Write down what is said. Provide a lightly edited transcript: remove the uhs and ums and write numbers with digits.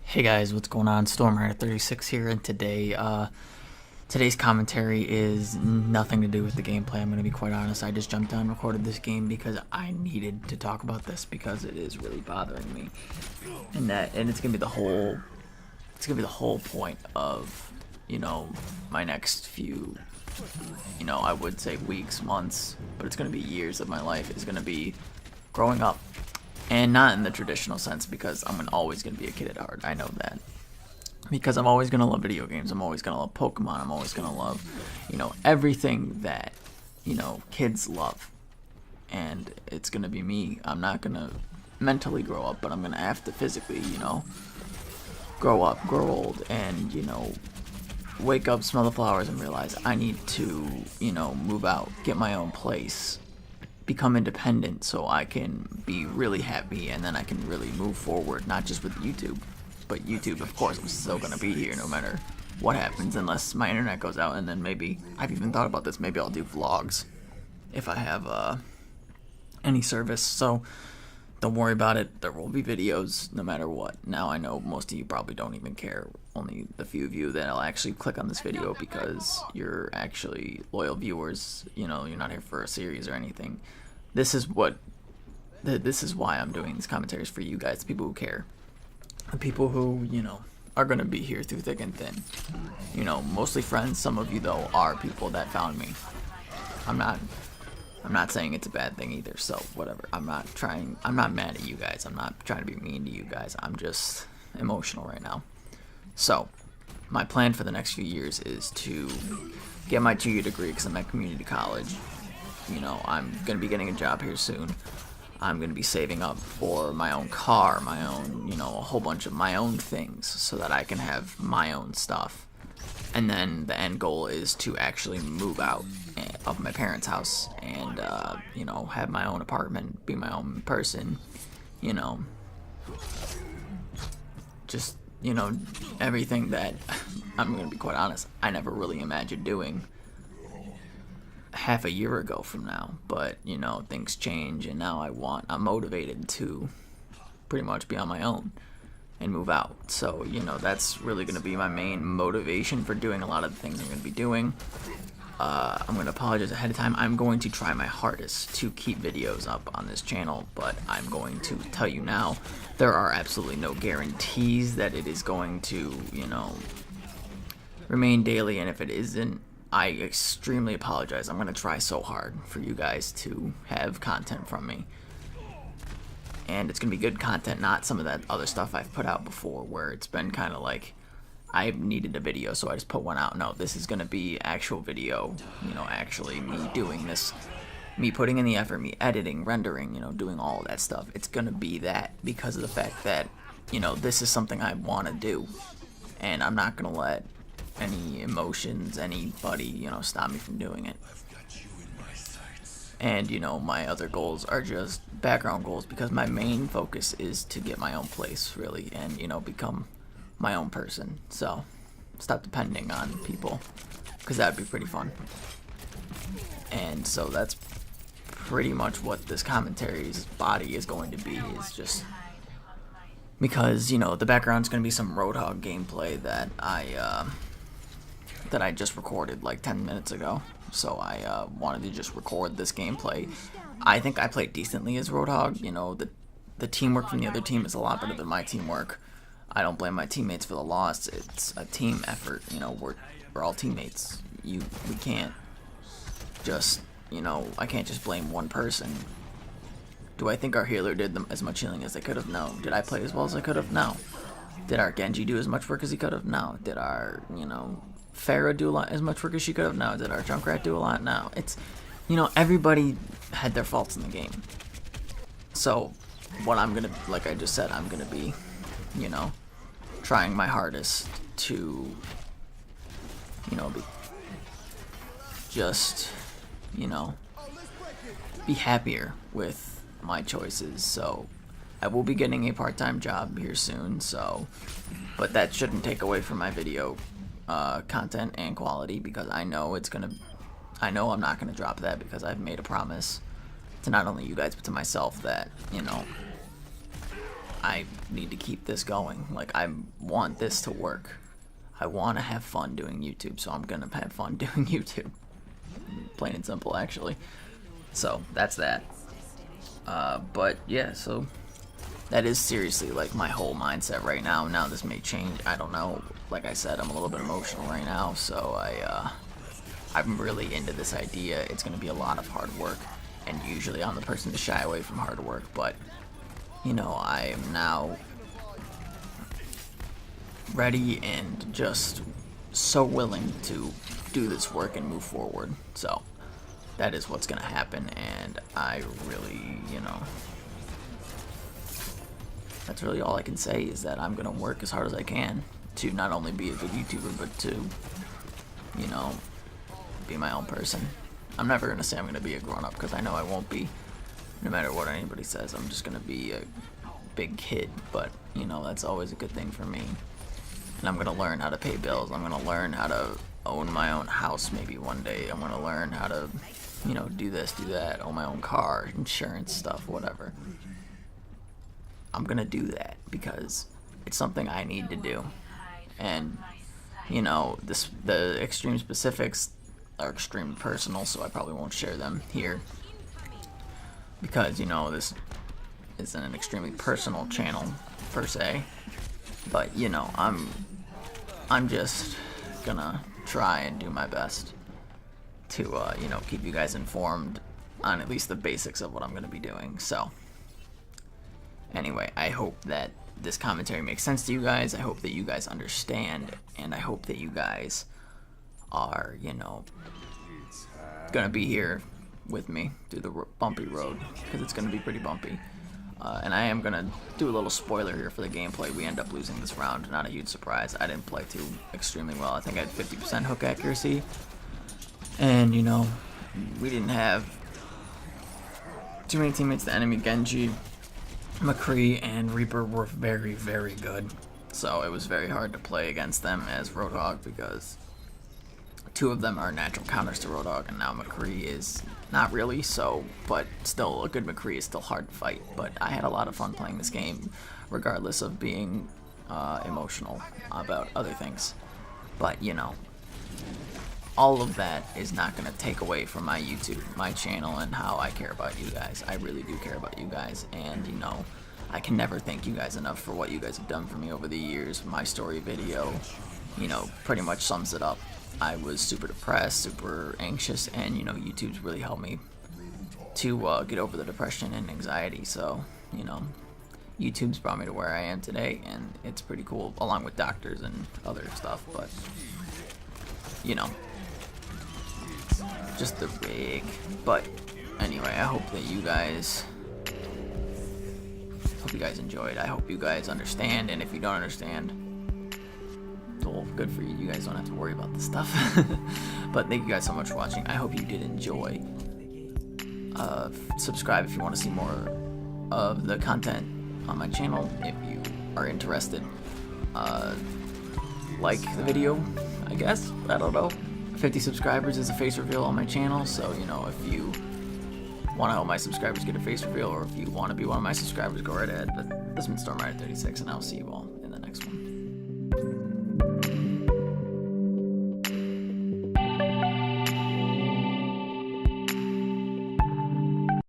Hey guys, what's going on? Stormrider36 here, and today's commentary is nothing to do with the gameplay. I'm going to be quite honest. I just jumped on and recorded this game because I needed to talk about this because it is really bothering me, and it's going to be the whole point of my next few I would say weeks, months, but it's going to be years of my life. Is going to be growing up. And not in the traditional sense, because I'm always going to be a kid at heart. I know that. Because I'm always going to love video games. I'm always going to love Pokemon. I'm always going to love, everything that, kids love. And it's going to be me. I'm not going to mentally grow up, but I'm going to have to physically, grow up, grow old, and, wake up, smell the flowers, and realize I need to, move out, get my own place, become independent so I can be really happy, and then I can really move forward, not just with YouTube, but YouTube, of course, I'm still going to be here no matter what happens, unless my internet goes out, and then maybe, I've even thought about this, maybe I'll do vlogs if I have any service, so don't worry about it, there will be videos no matter what. Now I know most of you probably don't even care, only the few of you that'll actually click on this video because you're actually loyal viewers, you're not here for a series or anything. This is why I'm doing these commentaries, for you guys, the people who care, the people who, are going to be here through thick and thin, mostly friends. Some of you though are people that found me. I'm not saying it's a bad thing either, so whatever. I'm not mad at you guys. I'm not trying to be mean to you guys. I'm just emotional right now. So, my plan for the next few years is to get my 2-year degree because I'm at community college. I'm going to be getting a job here soon. I'm going to be saving up for my own car, my own, a whole bunch of my own things so that I can have my own stuff. And then the end goal is to actually move out of my parents' house and, have my own apartment, be my own person, just, everything that, I'm going to be quite honest, I never really imagined doing half a year ago from now, but, things change, and now I'm motivated to pretty much be on my own and move out. So, that's really going to be my main motivation for doing a lot of the things I'm going to be doing. I'm going to apologize ahead of time. I'm going to try my hardest to keep videos up on this channel, but I'm going to tell you now, there are absolutely no guarantees that it is going to, remain daily, and if it isn't, I extremely apologize. I'm going to try so hard for you guys to have content from me. And it's going to be good content, not some of that other stuff I've put out before where it's been kind of like, I needed a video, so I just put one out. No, this is going to be actual video, actually me doing this, me putting in the effort, me editing, rendering, doing all of that stuff. It's going to be that because of the fact that, this is something I want to do. And I'm not going to let any emotions, anybody, stop me from doing it. And, my other goals are just background goals because my main focus is to get my own place, really, and, become my own person. So, stop depending on people, because that would be pretty fun. And so that's pretty much what this commentary's body is going to be, is just because, the background's going to be some Roadhog gameplay that I just recorded like 10 minutes ago. So I wanted to just record this gameplay. I think I played decently as Roadhog. The teamwork from the other team is a lot better than my teamwork. I don't blame my teammates for the loss. It's a team effort. We're all teammates. We can't just, I can't just blame one person. Do I think our healer did as much healing as they could have? No. Did I play as well as I could have? No. Did our Genji do as much work as he could have? No. Did our, Pharah do a lot as much work as she could have? No. Did our Junkrat do a lot? No. It's, everybody had their faults in the game. So, what I'm gonna, like I just said, I'm gonna be, trying my hardest to, be just, be happier with my choices. So, I will be getting a part-time job here soon, so, but that shouldn't take away from my video content and quality, because I know I'm not gonna drop that, because I've made a promise to not only you guys but to myself that, I need to keep this going. Like, I want this to work. I want to have fun doing YouTube, so I'm gonna have fun doing YouTube. Plain and simple, actually. So that's that. But yeah, so that is seriously like my whole mindset right now. Now this may change. I don't know. Like I said, I'm a little bit emotional right now, so I'm really into this idea. It's gonna be a lot of hard work, and usually I'm the person to shy away from hard work, but you know, I am now ready and just so willing to do this work and move forward. So that is what's gonna happen, and I really, you know, that's really all I can say, is that I'm gonna work as hard as I can to not only be a good YouTuber, but to, you know, be my own person. I'm never gonna say I'm gonna be a grown-up, because I know I won't be. No matter what anybody says, I'm just gonna be a big kid, but you know, that's always a good thing for me. And I'm gonna learn how to pay bills. I'm gonna learn how to own my own house maybe one day. I'm gonna learn how to, you know, do this, do that, own my own car, insurance stuff, whatever. I'm gonna do that because it's something I need to do. And you know, the extreme specifics are extremely personal, so I probably won't share them here, because you know, this isn't an extremely personal channel per se. But you know, I'm just gonna try and do my best to you know, keep you guys informed on at least the basics of what I'm gonna be doing. So anyway, I hope that this commentary makes sense to you guys. I hope that you guys understand, and I hope that you guys are, you know, gonna be here with me through the bumpy road, because it's gonna be pretty bumpy. And I am gonna do a little spoiler here for the gameplay. We end up losing this round. Not a huge surprise. I didn't play too extremely well. I think I had 50% hook accuracy, and you know, we didn't have too many teammates. The enemy Genji, McCree, and Reaper were very, very good, so it was very hard to play against them as Roadhog, because two of them are natural counters to Roadhog, and now McCree is not really, so, but still, a good McCree is still hard to fight. But I had a lot of fun playing this game, regardless of being emotional about other things. But, you know, all of that is not going to take away from my YouTube, my channel, and how I care about you guys. I really do care about you guys, and, you know, I can never thank you guys enough for what you guys have done for me over the years. My story video, you know, pretty much sums it up. I was super depressed, super anxious, and you know, YouTube's really helped me to get over the depression and anxiety. So, you know, YouTube's brought me to where I am today, and it's pretty cool, along with doctors and other stuff. But you know, just the rig. But anyway, I hope that you guys enjoyed. I hope you guys understand, and if you don't understand, well, good for you. You guys don't have to worry about this stuff. But thank you guys so much for watching. I hope you did enjoy. Subscribe if you want to see more of the content on my channel. If you are interested, like the video, I guess. I don't know. 50 subscribers is a face reveal on my channel, so you know, if you want to help my subscribers get a face reveal, or if you want to be one of my subscribers, go right ahead. But this has been Stormrider36, and I'll see you all in the next one.